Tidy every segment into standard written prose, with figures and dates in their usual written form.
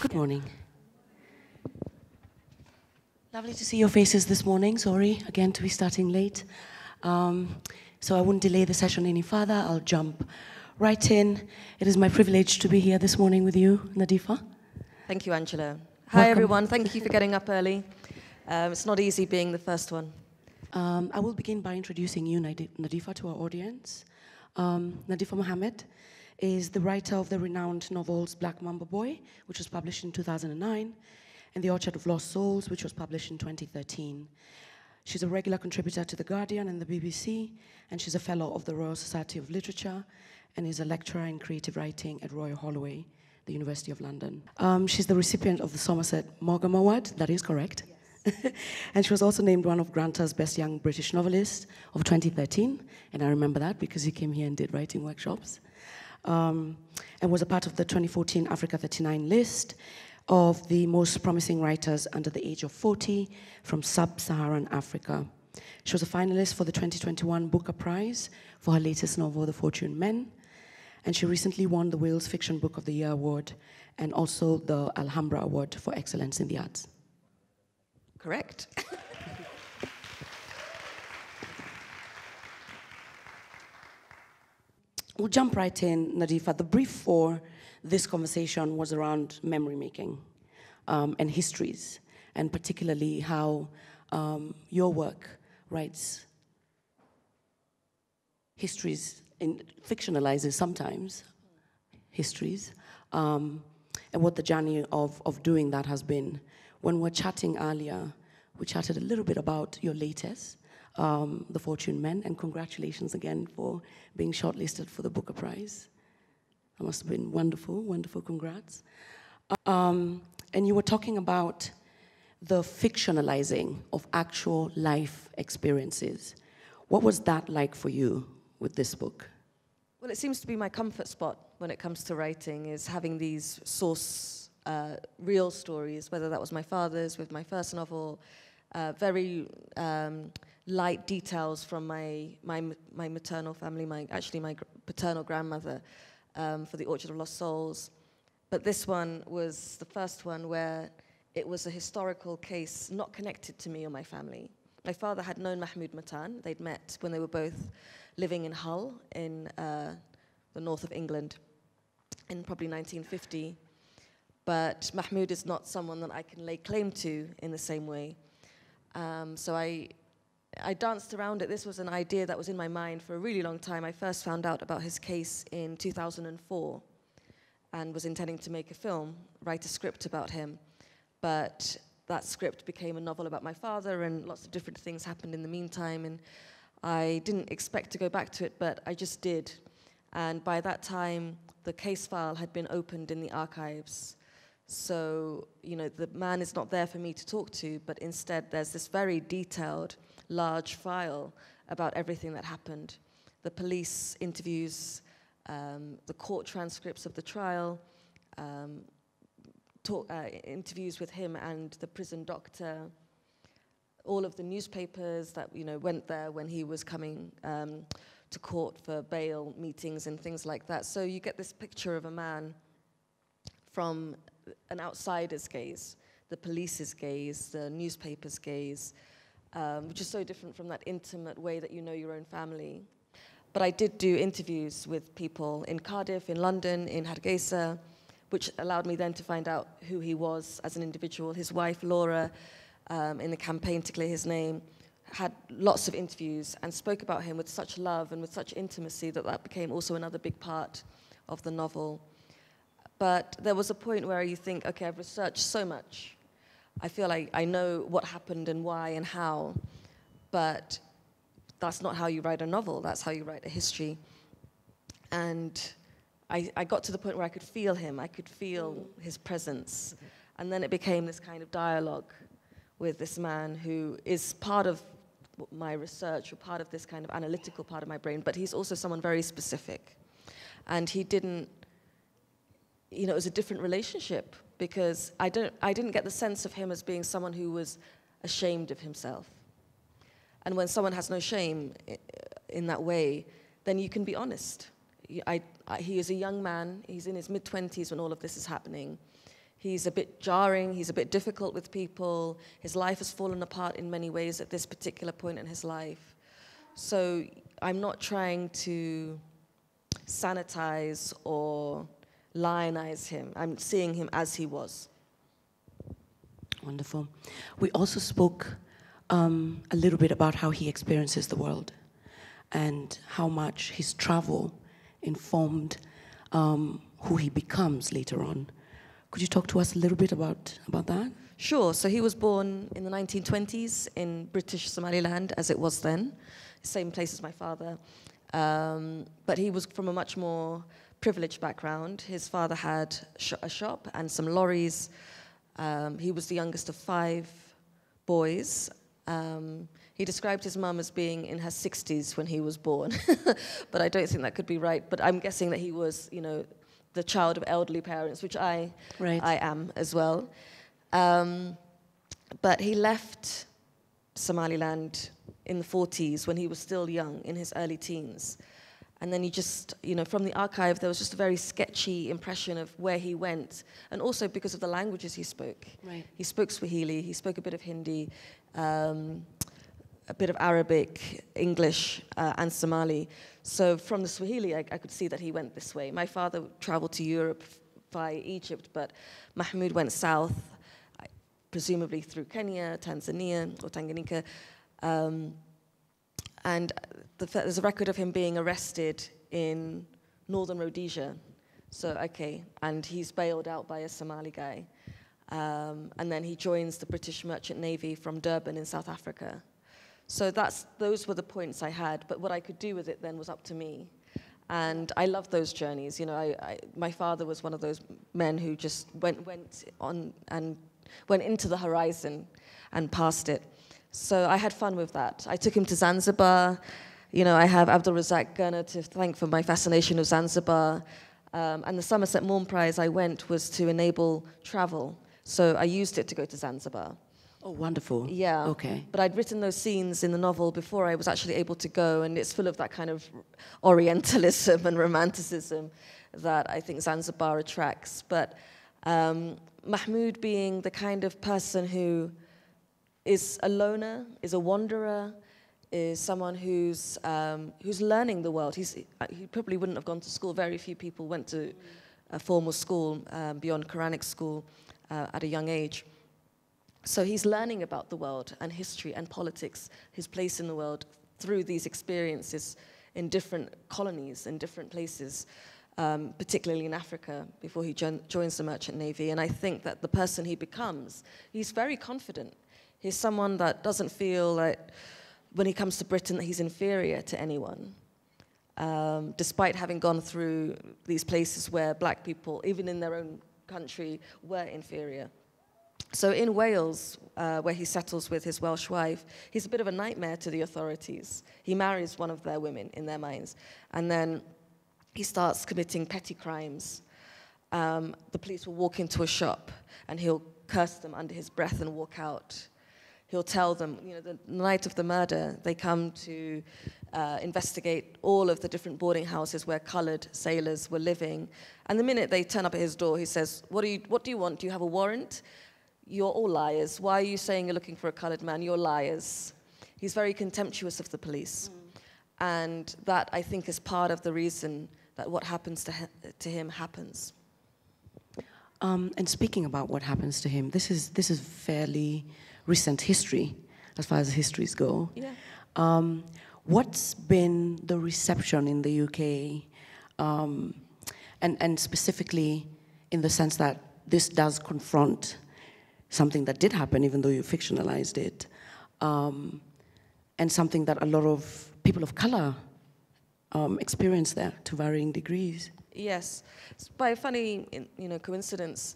Good morning. Lovely to see your faces this morning. Sorry, again, to be starting late. So I won't delay the session any further. I'll jump right in. It is my privilege to be here this morning with you, Nadifa. Thank you, Angela. Hi, everyone. Thank you for getting up early. It's not easy being the first one. I will begin by introducing you, Nadifa, to our audience. Nadifa Mohamed is the writer of the renowned novels Black Mamba Boy, which was published in 2009, and The Orchard of Lost Souls, which was published in 2013. She's a regular contributor to The Guardian and the BBC, and she's a fellow of the Royal Society of Literature, and is a lecturer in creative writing at Royal Holloway, the University of London. She's the recipient of the Somerset Maugham Award, that is correct. Yes. And she was also named one of Granta's Best Young British Novelists of 2013, and I remember that because he came here and did writing workshops. And was a part of the 2014 Africa 39 list of the most promising writers under the age of 40 from sub-Saharan Africa. She was a finalist for the 2021 Booker Prize for her latest novel, The Fortune Men, and she recently won the Wales Fiction Book of the Year Award and also the Alhambra Award for Excellence in the Arts. Correct. We'll jump right in, Nadifa. The brief for this conversation was around memory making and histories, and particularly how your work writes histories, fictionalizes sometimes histories, and what the journey of doing that has been. When we were chatting earlier, we chatted a little bit about your latest, The Fortune Men, and congratulations again for being shortlisted for the Booker Prize. That must have been wonderful, wonderful, congrats. And you were talking about the fictionalizing of actual life experiences. What was that like for you with this book? Well, it seems to be my comfort spot when it comes to writing, is having these source, real stories, whether that was my father's with my first novel, very light details from my maternal family, my paternal grandmother, for The Orchard of Lost Souls. But this one was the first one where it was a historical case not connected to me or my family. My father had known Mahmoud Matan. They'd met when they were both living in Hull in the north of England in probably 1950. But Mahmoud is not someone that I can lay claim to in the same way. So I danced around it. This was an idea that was in my mind for a really long time. I first found out about his case in 2004 and was intending to make a film, write a script about him. But that script became a novel about my father, and lots of different things happened in the meantime, and I didn't expect to go back to it, but I just did. And by that time, the case file had been opened in the archives. So, you know, the man is not there for me to talk to, but instead there's this very detailed, large file about everything that happened. The police interviews, the court transcripts of the trial, interviews with him and the prison doctor, all of the newspapers that, you know, went there when he was coming to court for bail meetings and things like that. So you get this picture of a man from an outsider's gaze, the police's gaze, the newspaper's gaze, which is so different from that intimate way that you know your own family. But I did do interviews with people in Cardiff, in London, in Hargeisa, which allowed me then to find out who he was as an individual. His wife, Laura, in the campaign to clear his name, had lots of interviews and spoke about him with such love and with such intimacy that that became also another big part of the novel. But there was a point where you think, okay, I've researched so much. I feel like I know what happened and why and how, but that's not how you write a novel. That's how you write a history. And I got to the point where I could feel him. I could feel his presence. And then it became this kind of dialogue with this man who is part of my research or part of this kind of analytical part of my brain, but he's also someone very specific. And he didn't, you know, it was a different relationship because I didn't get the sense of him as being someone who was ashamed of himself. And when someone has no shame in that way, then you can be honest. He is a young man. He's in his mid-20s when all of this is happening. He's a bit jarring. He's a bit difficult with people. His life has fallen apart in many ways at this particular point in his life. So I'm not trying to sanitize or lionize him. I'm seeing him as he was. Wonderful. We also spoke a little bit about how he experiences the world and how much his travel informed who he becomes later on. Could you talk to us a little bit about that? Sure. So he was born in the 1920s in British Somaliland, as it was then, same place as my father. But he was from a much more privileged background. His father had a shop and some lorries. He was the youngest of 5 boys. He described his mum as being in her 60s when he was born, but I don't think that could be right. But I'm guessing that he was, the child of elderly parents, which I am as well. But he left Somaliland in the 40s when he was still young, in his early teens. And then he just, from the archive, there was just a very sketchy impression of where he went, and also because of the languages he spoke. Right. He spoke Swahili, he spoke a bit of Hindi, a bit of Arabic, English, and Somali. So from the Swahili, I could see that he went this way. My father traveled to Europe via Egypt, but Mahmoud went south, presumably through Kenya, Tanzania, or Tanganyika. And there's a record of him being arrested in northern Rhodesia. So, and he's bailed out by a Somali guy. And then he joins the British Merchant Navy from Durban in South Africa. So those were the points I had, but what I could do with it then was up to me. And I love those journeys. My father was one of those men who just went on and went into the horizon and past it. So I had fun with that. I took him to Zanzibar. I have Abdul Razak Gurna to thank for my fascination of Zanzibar. And the Somerset Morn Prize I went was to enable travel. So I used it to go to Zanzibar. Oh, wonderful. Yeah. Okay. But I'd written those scenes in the novel before I was actually able to go, and it's full of that kind of Orientalism and romanticism that I think Zanzibar attracts. But Mahmoud being the kind of person who is a loner, is a wanderer, is someone who's learning the world. He probably wouldn't have gone to school. Very few people went to a formal school beyond Quranic school at a young age. So he's learning about the world and history and politics, his place in the world, through these experiences in different colonies, in different places, particularly in Africa, before he joins the Merchant Navy. And I think that the person he becomes, he's very confident. He's someone that doesn't feel like, when he comes to Britain, that he's inferior to anyone, despite having gone through these places where black people, even in their own country, were inferior. So in Wales, where he settles with his Welsh wife, he's a bit of a nightmare to the authorities. He marries one of their women in their minds, and then he starts committing petty crimes. The police will walk into a shop, and he'll curse them under his breath and walk out. He'll tell them, the night of the murder, they come to investigate all of the different boarding houses where colored sailors were living. And the minute they turn up at his door, he says, what do you want? Do you have a warrant? You're all liars. Why are you saying you're looking for a colored man? You're liars. He's very contemptuous of the police. And that, I think, is part of the reason that what happens to him happens. And speaking about what happens to him, this is fairly recent history, as far as histories go. Yeah. What's been the reception in the UK, and specifically in the sense that this does confront something that did happen, even though you fictionalized it, and something that a lot of people of color experience there to varying degrees? Yes. By a funny coincidence,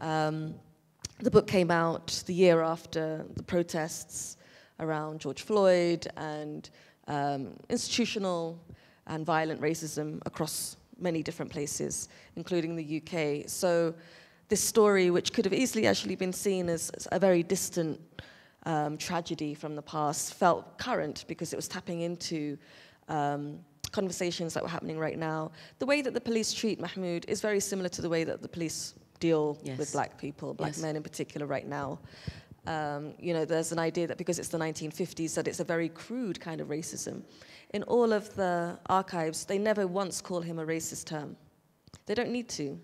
the book came out the year after the protests around George Floyd and institutional and violent racism across many different places, including the UK. So this story, which could have easily actually been seen as a very distant tragedy from the past, felt current because it was tapping into conversations that were happening right now. The way that the police treat Mahmoud is very similar to the way that the police deal with black people, black men in particular right now. You know, there's an idea that because it's the 1950s that it's a very crude kind of racism. In all of the archives, they never once call him a racist term. They don't need to.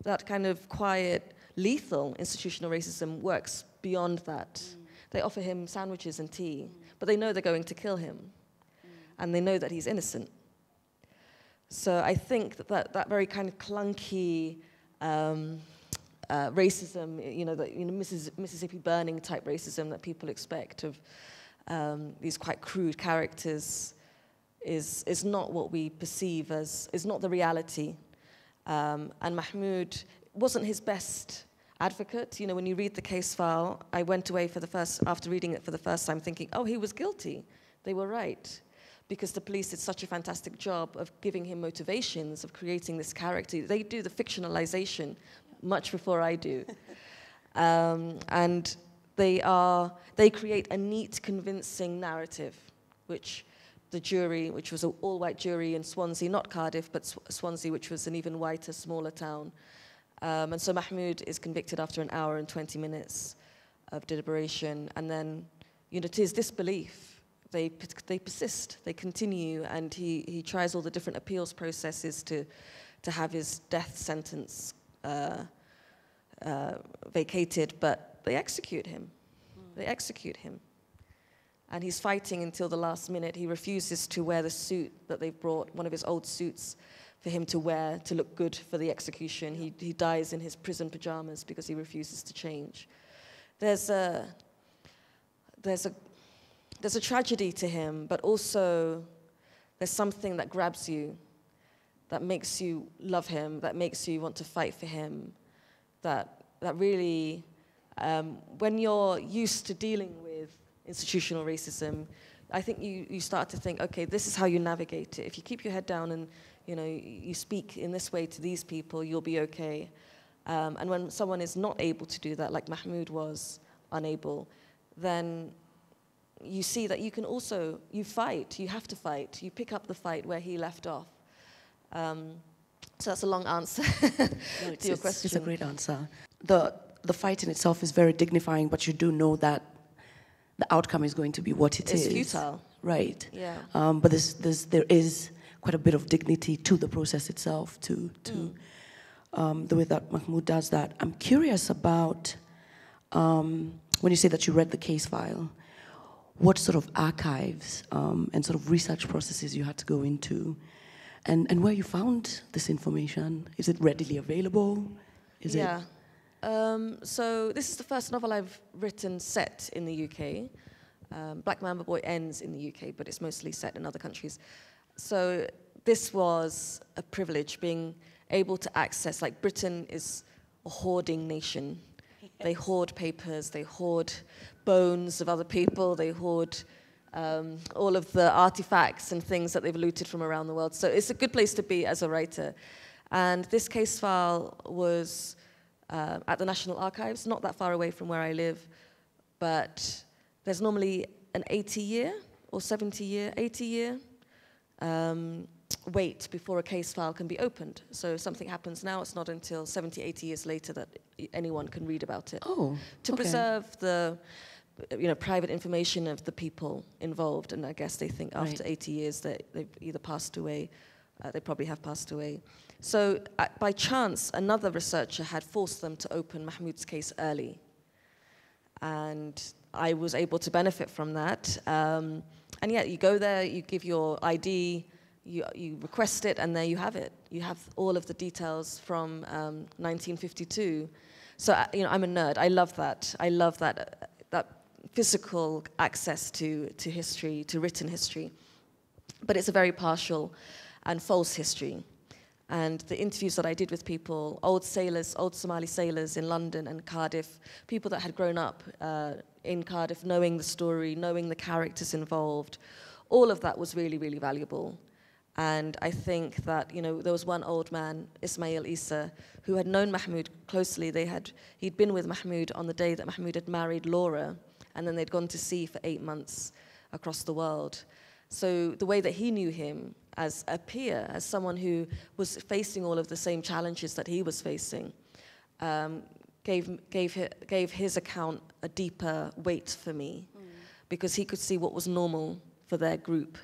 That kind of quiet, lethal institutional racism works beyond that. They offer him sandwiches and tea, but they know they're going to kill him, and they know that he's innocent. So I think that very kind of clunky racism, you know, Mississippi Burning type racism that people expect of these quite crude characters is not what we perceive as, is not the reality. And Mahmoud wasn't his best advocate. You know, when you read the case file, I went away after reading it for the first time thinking, oh, he was guilty. They were right. Because the police did such a fantastic job of giving him motivations, of creating this character. They do the fictionalization much before I do. And they create a neat, convincing narrative, which the jury, which was an all-white jury in Swansea, not Cardiff, but Swansea, which was an even whiter, smaller town. And so Mahmoud is convicted after an hour and 20 minutes of deliberation. And then, you know, to his disbelief, they persist, they continue, and he tries all the different appeals processes to have his death sentence vacated, but they execute him. They execute him. And he's fighting until the last minute. He refuses to wear the suit that they've brought, one of his old suits, for him to wear to look good for the execution. He dies in his prison pajamas because he refuses to change. There's a tragedy to him, but also there's something that grabs you, that makes you love him, that makes you want to fight for him, that really, when you're used to dealing with institutional racism, I think you start to think, okay, this is how you navigate it. If you keep your head down and you speak in this way to these people, you'll be okay. And when someone is not able to do that, like Mahmoud was unable, then you see that you can also, you fight, you have to fight. You pick up the fight where he left off. So that's a long answer to your question. It's a great answer. The fight in itself is very dignifying, but you do know that the outcome is going to be what it is. It's futile. Right. Yeah. But there is quite a bit of dignity to the process itself, to the way that Mahmoud does that. I'm curious about, when you say that you read the case file, what sort of archives and sort of research processes you had to go into, and where you found this information. Is it readily available? So this is the first novel I've written set in the UK. Black Mamba Boy ends in the UK, but it's mostly set in other countries. So this was a privilege, being able to access, like Britain is a hoarding nation. They hoard papers, they hoard bones of other people, they hoard all of the artifacts and things that they've looted from around the world. So it's a good place to be as a writer. And this case file was at the National Archives, not that far away from where I live, but there's normally an 80-year or 70-year, 80-year wait before a case file can be opened. So if something happens now, it's not until 70, 80 years later that anyone can read about it. Oh, to preserve the private information of the people involved, and I guess they think after 80 years that they've either passed away, they probably have passed away. So by chance, another researcher had forced them to open Mahmoud's case early. And I was able to benefit from that. And yeah, you go there, you give your ID, you request it, and there you have it. You have all of the details from 1952. So I'm a nerd. I love that. I love that physical access to history, to written history. But it's a very partial and false history. And the interviews that I did with people, old sailors, old Somali sailors in London and Cardiff, people that had grown up in Cardiff, knowing the story, knowing the characters involved, all of that was really, really valuable. And I think that, there was one old man, Ismail Isa, who had known Mahmoud closely. He'd been with Mahmoud on the day that Mahmoud had married Laura, and then they'd gone to sea for 8 months across the world. So the way that he knew him as a peer, as someone who was facing all of the same challenges that he was facing, gave his account a deeper weight for me, because he could see what was normal for their group,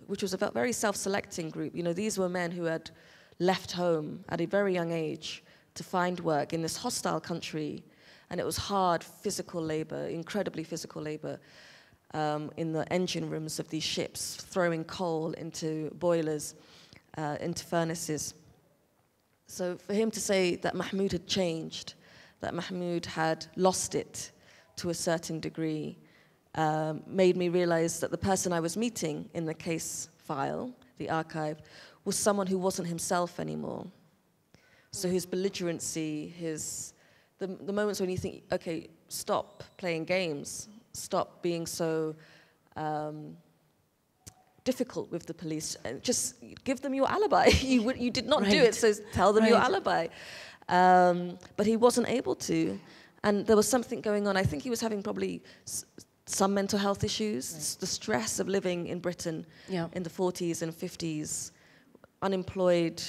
which was a very self-selecting group. These were men who had left home at a very young age to find work in this hostile country, and it was hard physical labor, incredibly physical labor, in the engine rooms of these ships, throwing coal into boilers, into furnaces. So for him to say that Mahmoud had changed, that Mahmoud had lost it to a certain degree, made me realize that the person I was meeting in the case file, the archive, was someone who wasn't himself anymore. So his belligerency, the moments when you think, okay, stop playing games, stop being so difficult with the police, and just give them your alibi. You did not do it, so tell them your alibi. But he wasn't able to, and there was something going on. I think he was having probably some mental health issues, the stress of living in Britain in the 40s and 50s, unemployed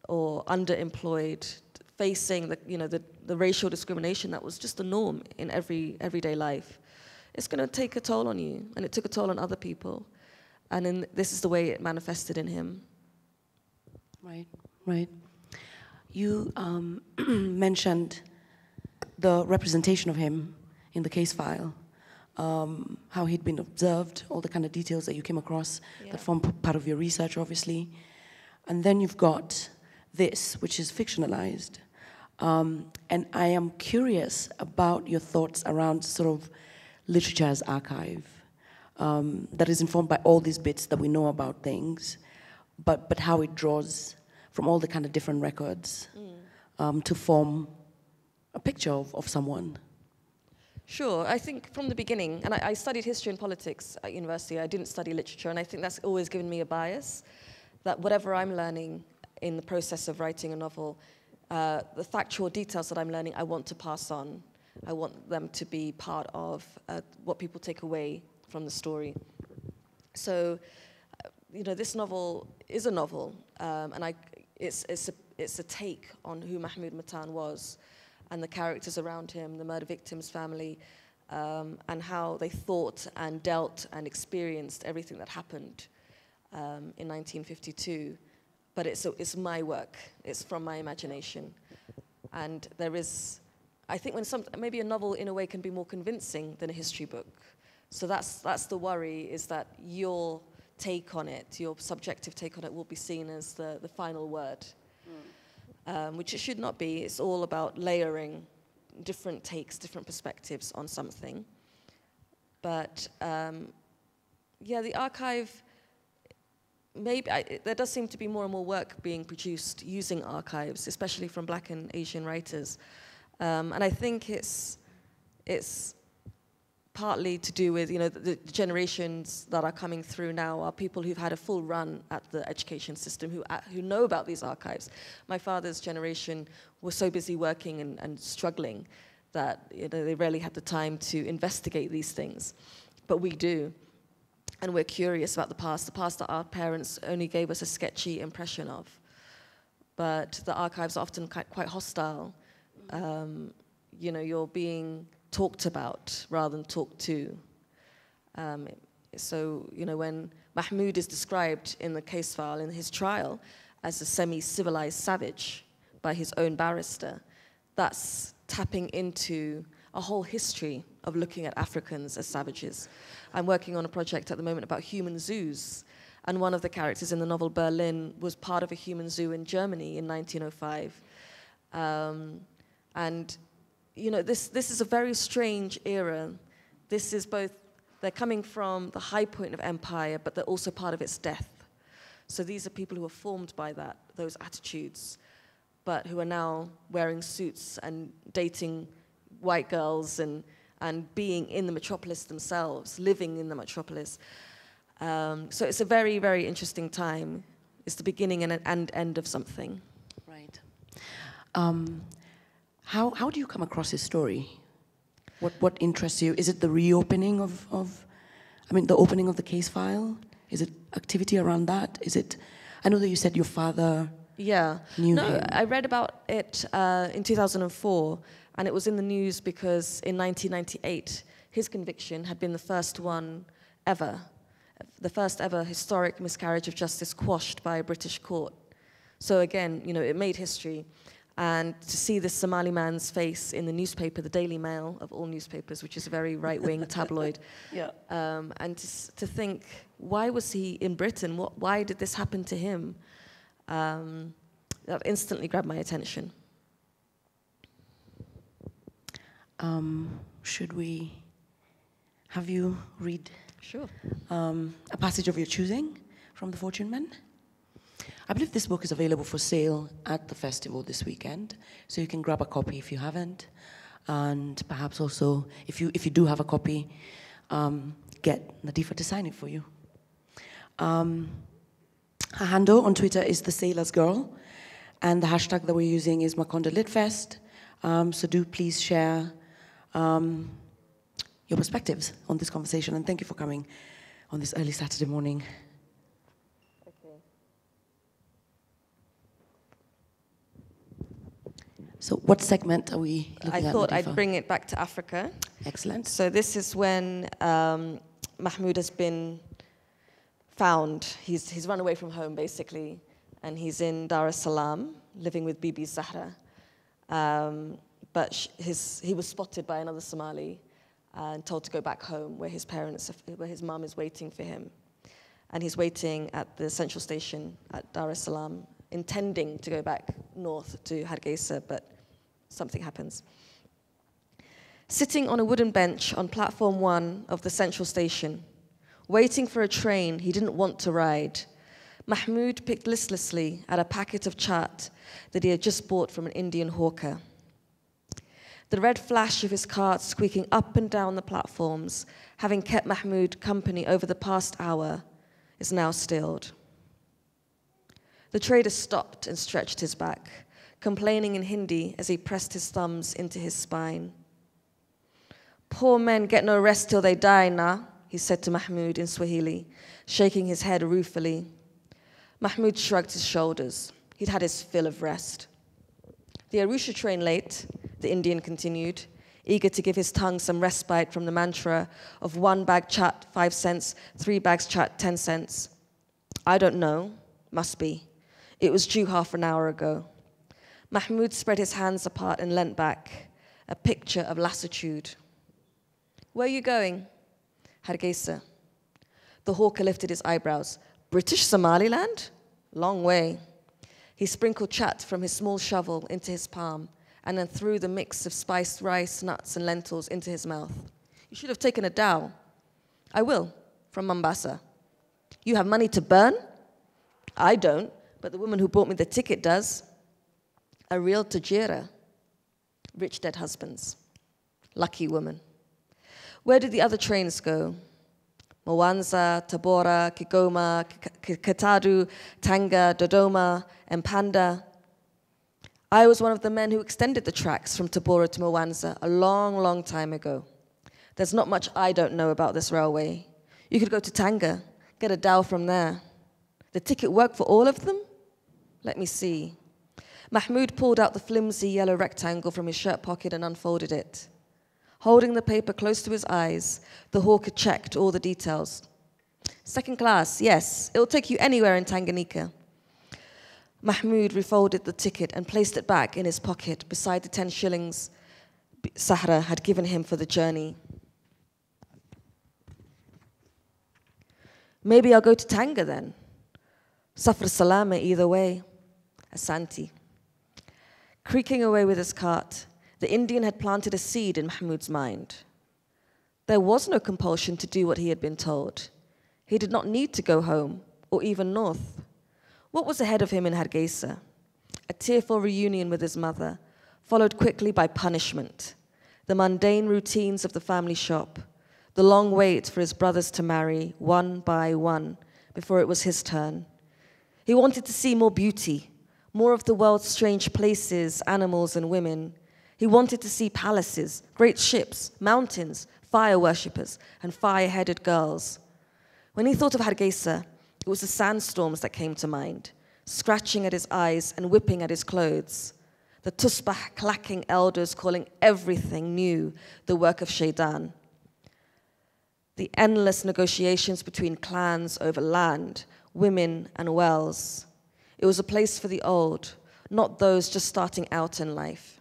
or underemployed, facing the racial discrimination that was just the norm in everyday life. It's going to take a toll on you, and it took a toll on other people. And this is the way it manifested in him. Right. You mentioned the representation of him in the case file, how he'd been observed, all the kind of details that you came across that form part of your research, obviously. And then you've got this, which is fictionalized. And I am curious about your thoughts around sort of literature as archive, that is informed by all these bits that we know about things, but how it draws from all the kind of different records to form a picture of someone. Sure, I think from the beginning, and I studied history and politics at university, I didn't study literature, and I think that's always given me a bias, that whatever I'm learning in the process of writing a novel, the factual details that I'm learning, I want to pass on. I want them to be part of what people take away from the story. So, this novel is a novel, and it's a take on who Mahmoud Matan was, and the characters around him, the murder victim's family, and how they thought and dealt and experienced everything that happened in 1952. But it's my work. It's from my imagination. And I think maybe a novel in a way can be more convincing than a history book. So that's the worry, is that your take on it, your subjective take on it, will be seen as the final word. Which it should not be. It's all about layering different takes, different perspectives on something. But the archive, there does seem to be more and more work being produced using archives, especially from Black and Asian writers. And I think it's partly to do with, the generations that are coming through now are people who've had a full run at the education system, who know about these archives. My father's generation was so busy working and struggling that they rarely had the time to investigate these things. But we do, and we're curious about the past that our parents only gave us a sketchy impression of. But the archives are often quite hostile. You're being talked about rather than talked to. So, when Mahmoud is described in the case file, in his trial, as a semi-civilized savage by his own barrister, that's tapping into a whole history of looking at Africans as savages. I'm working on a project at the moment about human zoos, and one of the characters in the novel, Berlin, was part of a human zoo in Germany in 1905. This is a very strange era. This is they're coming from the high point of empire, but they're also part of its death. So these are people who are formed by those attitudes, but who are now wearing suits and dating white girls and being in the metropolis themselves, living in the metropolis. So it's a very, very interesting time. It's the beginning and end of something. Right. How do you come across his story? What interests you? Is it the reopening the opening of the case file? Is it activity around that? Is it, I know that you said your father knew him. I read about it in 2004, and it was in the news because in 1998, his conviction had been the first one ever, the first ever historic miscarriage of justice quashed by a British court. So again, it made history. And to see this Somali man's face in the newspaper, the Daily Mail of all newspapers, which is a very right-wing tabloid, and to think, why was he in Britain? Why did this happen to him? That instantly grabbed my attention. Should we have you read Sure. A passage of your choosing from The Fortune Men? I believe this book is available for sale at the festival this weekend, so you can grab a copy if you haven't, and perhaps also, if you do have a copy, get Nadifa to sign it for you. Her handle on Twitter is The Sailor's Girl, and the hashtag that we're using is Macondo LitFest, so do please share your perspectives on this conversation, and thank you for coming on this early Saturday morning. So what segment are we looking at? I thought Nadifa? I'd bring it back to Africa. Excellent. So this is when Mahmoud has been found. He's run away from home, basically, and he's in Dar es Salaam, living with Bibi Zahra. But he was spotted by another Somali and told to go back home, where his mum is waiting for him. And he's waiting at the central station at Dar es Salaam, intending to go back north to Hargeisa, but something happens. Sitting on a wooden bench on platform 1 of the central station, waiting for a train he didn't want to ride, Mahmoud picked listlessly at a packet of chaat that he had just bought from an Indian hawker. The red flash of his cart squeaking up and down the platforms, having kept Mahmoud company over the past hour, is now stilled. The trader stopped and stretched his back, complaining in Hindi as he pressed his thumbs into his spine. "Poor men get no rest till they die, nah," he said to Mahmoud in Swahili, shaking his head ruefully. Mahmoud shrugged his shoulders. He'd had his fill of rest. "The Arusha train late," the Indian continued, eager to give his tongue some respite from the mantra of 1 bag chaat, 5 cents, 3 bags chaat, 10 cents. "I don't know. Must be. It was due half an hour ago." Mahmoud spread his hands apart and leant back, a picture of lassitude. "Where are you going?" "Hargeisa." The hawker lifted his eyebrows. "British Somaliland? Long way." He sprinkled chaat from his small shovel into his palm and then threw the mix of spiced rice, nuts, and lentils into his mouth. "You should have taken a dhow." "I will, from Mombasa." "You have money to burn?" "I don't, but the woman who bought me the ticket does." "A real Tajira." "Rich dead husbands." "Lucky woman." "Where did the other trains go?" Mwanza, Tabora, Kigoma, Kataru, Tanga, Dodoma, and Panda. "I was one of the men who extended the tracks from Tabora to Mwanza a long, long time ago. There's not much I don't know about this railway. You could go to Tanga, get a dhow from there. The ticket work for all of them? Let me see." Mahmoud pulled out the flimsy yellow rectangle from his shirt pocket and unfolded it. Holding the paper close to his eyes, the hawker checked all the details. "Second class, yes. It'll take you anywhere in Tanganyika." Mahmoud refolded the ticket and placed it back in his pocket beside the 10 shillings Sahra had given him for the journey. "Maybe I'll go to Tanga then. Safar salama either way." Asante. Creaking away with his cart, the Indian had planted a seed in Mahmoud's mind. There was no compulsion to do what he had been told. He did not need to go home, or even north. What was ahead of him in Hargeisa? A tearful reunion with his mother, followed quickly by punishment, the mundane routines of the family shop, the long wait for his brothers to marry one by one before it was his turn. He wanted to see more beauty, more of the world's strange places, animals, and women. He wanted to see palaces, great ships, mountains, fire worshippers, and fire-headed girls. When he thought of Hargeisa, it was the sandstorms that came to mind, scratching at his eyes and whipping at his clothes. The tusbah clacking elders calling everything new the work of Shaitan. The endless negotiations between clans over land, women, and wells. It was a place for the old, not those just starting out in life.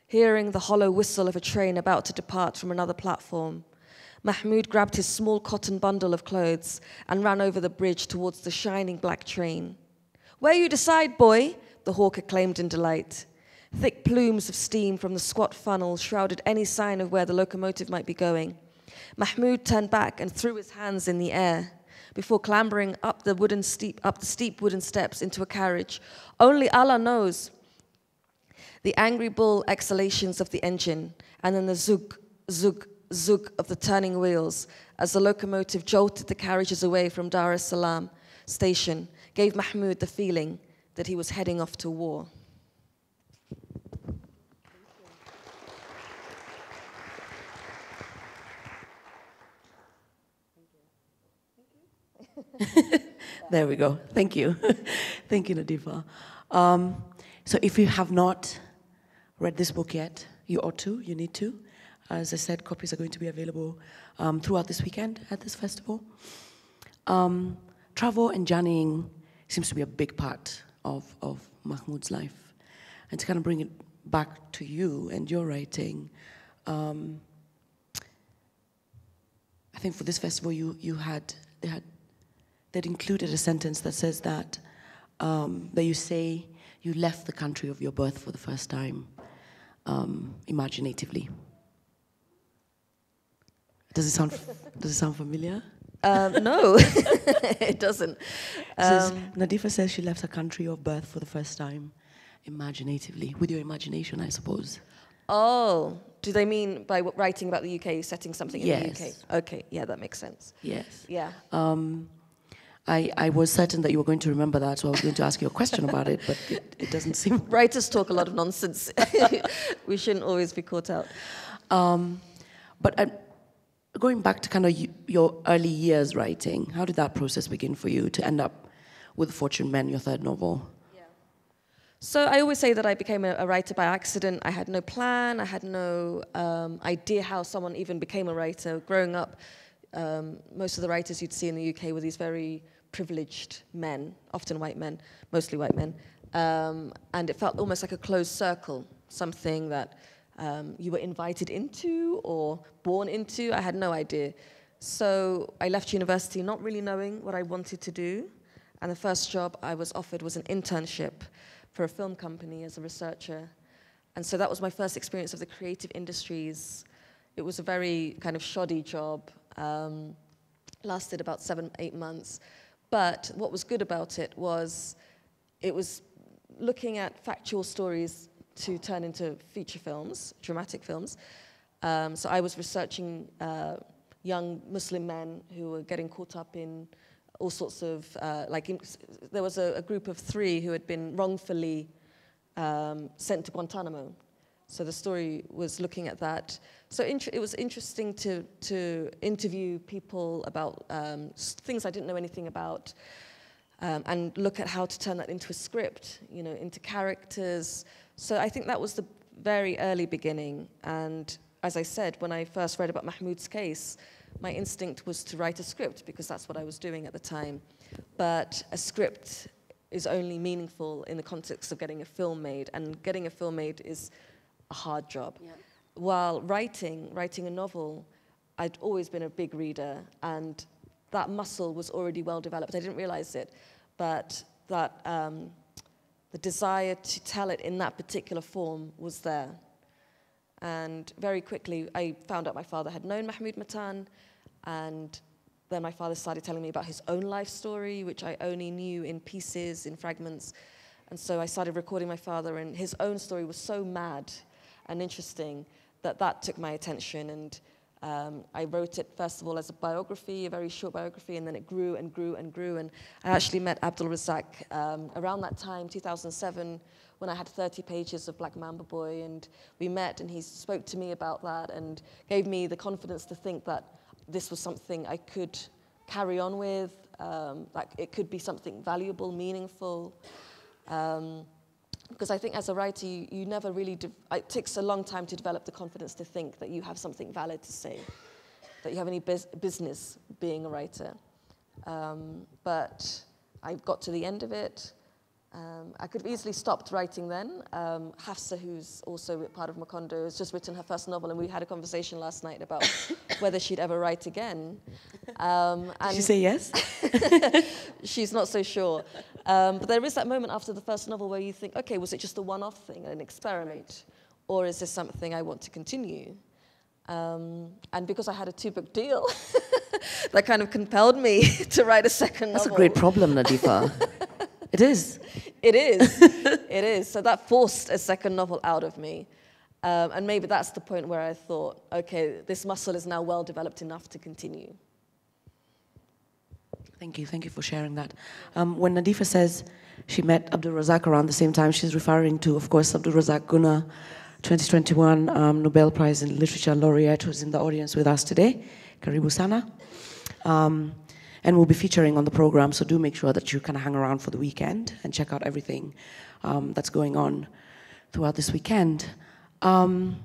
Hearing the hollow whistle of a train about to depart from another platform, Mahmoud grabbed his small cotton bundle of clothes and ran over the bridge towards the shining black train. "Where you decide, boy," the hawk acclaimed in delight. Thick plumes of steam from the squat funnel shrouded any sign of where the locomotive might be going. Mahmoud turned back and threw his hands in the air before clambering up the steep wooden steps into a carriage. Only Allah knows. The angry bull exhalations of the engine, and then the zug, zug, zug of the turning wheels as the locomotive jolted the carriages away from Dar es Salaam station gave Mahmoud the feeling that he was heading off to war. There we go. Thank you. Thank you, Nadifa. So if you have not read this book yet, you ought to, you need to. As I said, copies are going to be available throughout this weekend at this festival. Travel and journeying seems to be a big part of Mahmoud's life. And to kind of bring it back to you and your writing, I think for this festival they'd included a sentence that says that you say you left the country of your birth for the first time, imaginatively. Does it sound familiar? No, it doesn't. Nadifa says she left her country of birth for the first time, imaginatively, with your imagination, I suppose. Oh, do they mean by writing about the UK, setting something in the UK? Yes. Okay, yeah, that makes sense. Yes. Yeah. I was certain that you were going to remember that, so I was going to ask you a question about it, but it doesn't seem... Writers talk a lot of nonsense. We shouldn't always be caught out. But going back to kind of your early years writing, how did that process begin for you to end up with Fortune Men, your third novel? Yeah. So I always say that I became a writer by accident. I had no plan. I had no idea how someone even became a writer. Growing up, most of the writers you'd see in the UK were these very privileged men, often white men, mostly white men. And it felt almost like a closed circle, something that you were invited into or born into. I had no idea. So I left university not really knowing what I wanted to do. And the first job I was offered was an internship for a film company as a researcher. And so that was my first experience of the creative industries. It was a very kind of shoddy job. Lasted about 7-8 months. But what was good about it was looking at factual stories to turn into feature films, dramatic films. So I was researching young Muslim men who were getting caught up in all sorts of, there was a group of 3 who had been wrongfully sent to Guantanamo. So the story was looking at that. So it was interesting to interview people about things I didn't know anything about, and look at how to turn that into a script, into characters. So I think that was the very early beginning. And as I said, when I first read about Mahmoud's case, my instinct was to write a script because that's what I was doing at the time. But a script is only meaningful in the context of getting a film made, and getting a film made is a hard job. Yeah. While writing a novel, I'd always been a big reader, and that muscle was already well developed. I didn't realize it, but that the desire to tell it in that particular form was there. And very quickly, I found out my father had known Mahmoud Matan, and then my father started telling me about his own life story, which I only knew in pieces, in fragments. And so I started recording my father, and his own story was so mad and interesting that took my attention. And I wrote it, first of all, as a biography, a very short biography, and then it grew and grew and grew. And I actually met Abdul Razak around that time, 2007, when I had 30 pages of Black Mamba Boy. And we met, and he spoke to me about that and gave me the confidence to think that this was something I could carry on with, that it could be something valuable, meaningful. Because I think as a writer, you never really, it takes a long time to develop the confidence to think that you have something valid to say, that you have any business being a writer. But I got to the end of it. I could have easily stopped writing then. Hafsa, who's also part of Macondo, has just written her first novel, and we had a conversation last night about whether she'd ever write again. Did she say yes? She's not so sure. But there is that moment after the first novel where you think, okay, was it just a one-off thing, an experiment? Or is this something I want to continue? And because I had a 2-book deal, that kind of compelled me to write a second novel. That's a great problem, Nadifa. It is. It is. It is. So that forced a second novel out of me. And maybe that's the point where I thought, okay, this muscle is now well developed enough to continue. Thank you. Thank you for sharing that. When Nadifa says she met Abdul Razak around the same time, she's referring to, of course, Abdul Razak Guna, 2021 Nobel Prize in Literature laureate, who's in the audience with us today. Karibu Sana. And we'll be featuring on the program, so do make sure that you kind of hang around for the weekend and check out everything that's going on throughout this weekend. Nadifa,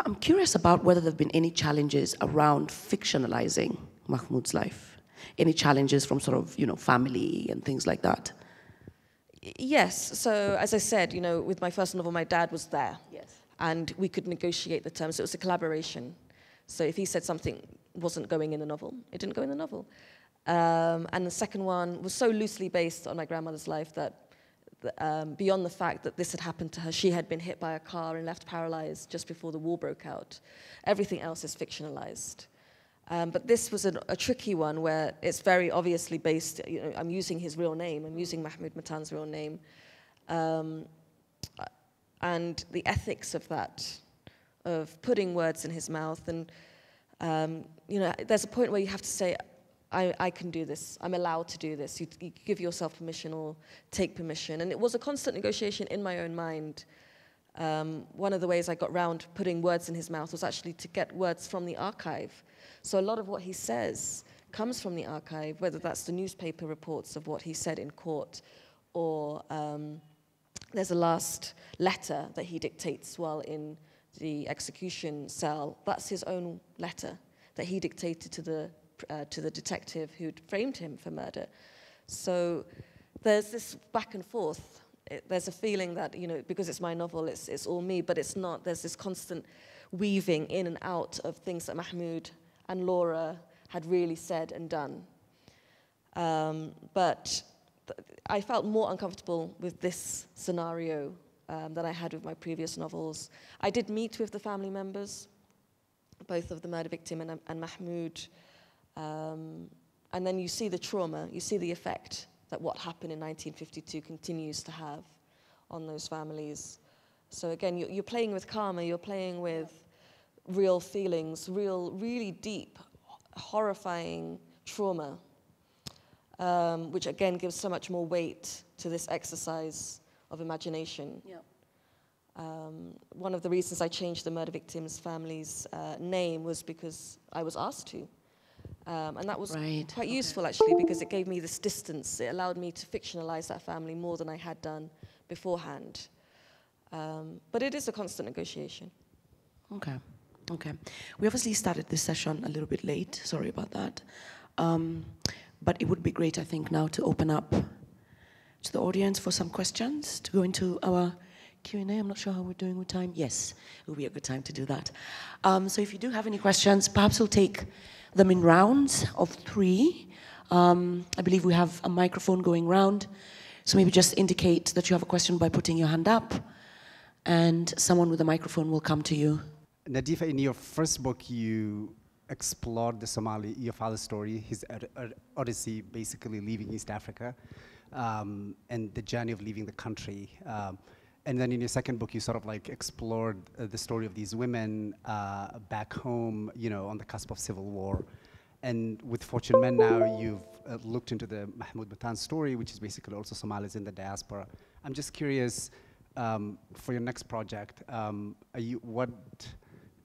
I'm curious about whether there have been any challenges around fictionalizing Mahmoud's life. Any challenges from sort of, family and things like that? Yes. So as I said, with my first novel, my dad was there. Yes. And we could negotiate the terms. It was a collaboration. So if he said something wasn't going in the novel, it didn't go in the novel. And the second one was so loosely based on my grandmother's life that beyond the fact that this had happened to her, she had been hit by a car and left paralyzed just before the war broke out. Everything else is fictionalized. But this was a tricky one where it's very obviously based, I'm using his real name, I'm using Mahmoud Matan's real name. And the ethics of that, of putting words in his mouth, and there's a point where you have to say, I can do this, I'm allowed to do this. You give yourself permission or take permission. And it was a constant negotiation in my own mind. One of the ways I got round putting words in his mouth was actually to get words from the archive. So a lot of what he says comes from the archive, whether that's the newspaper reports of what he said in court, or there's a last letter that he dictates while in the execution cell. That's his own letter that he dictated to the detective who'd framed him for murder. So there's this back and forth. There's a feeling that, because it's my novel, it's all me, but it's not. There's this constant weaving in and out of things that Mahmoud and Laura had really said and done. But I felt more uncomfortable with this scenario than I had with my previous novels. I did meet with the family members, both of the murder victim and Mahmoud. And then you see the trauma, you see the effect that what happened in 1952 continues to have on those families. So again, you're playing with karma, you're playing with real feelings, really deep, horrifying trauma, which again gives so much more weight to this exercise of imagination. Yeah. One of the reasons I changed the murder victim's family's name was because I was asked to. And that was quite useful, actually, because it gave me this distance. It allowed me to fictionalize that family more than I had done beforehand. But it is a constant negotiation. Okay. We obviously started this session a little bit late. Sorry about that. But it would be great, I think, now to open up to the audience for some questions, to go into our Q&A. I'm not sure how we're doing with time. Yes, it will be a good time to do that. So if you do have any questions, perhaps we'll take them in rounds of 3. I believe we have a microphone going round. So maybe just indicate that you have a question by putting your hand up, and someone with a microphone will come to you. Nadifa, in your first book, you explored your father's story, his odyssey, basically leaving East Africa, and the journey of leaving the country. And then in your second book, you sort of like explored the story of these women back home, you know, on the cusp of civil war. And with Fortune Men now, you've looked into the Mahmoud Batan story, which is basically also Somalis in the diaspora. I'm just curious, for your next project, what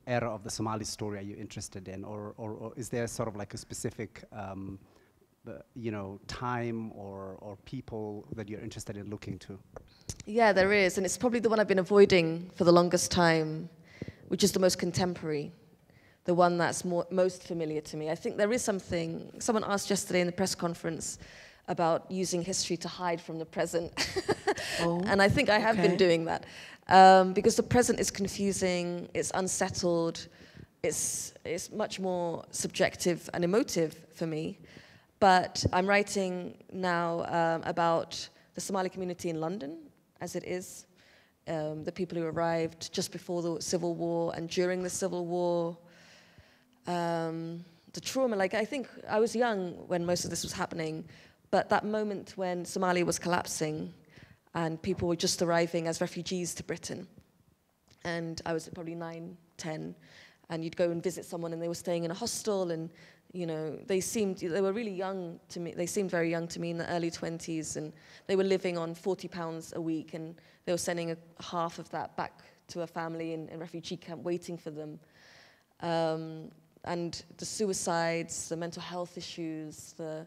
era of the Somali story are you interested in? Or is there sort of like a specific you know, time or people that you're interested in looking to? Yeah, there is, and it's probably the one I've been avoiding for the longest time, which is the most contemporary, the one that's most familiar to me. I think there is something, someone asked yesterday in the press conference about using history to hide from the present. Oh, and I think I have been doing that, because the present is confusing, it's unsettled, it's much more subjective and emotive for me. But I'm writing now about the Somali community in London, as it is, the people who arrived just before the Civil War and during the Civil War, the trauma. Like, I think I was young when most of this was happening, but that moment when Somalia was collapsing and people were just arriving as refugees to Britain, and I was probably 9, 10, and you'd go and visit someone and they were staying in a hostel, and you know, they were really young to me. They seemed very young to me in the early 20s, and they were living on £40 a week, and they were sending half of that back to a family in a refugee camp waiting for them. And the suicides, the mental health issues, the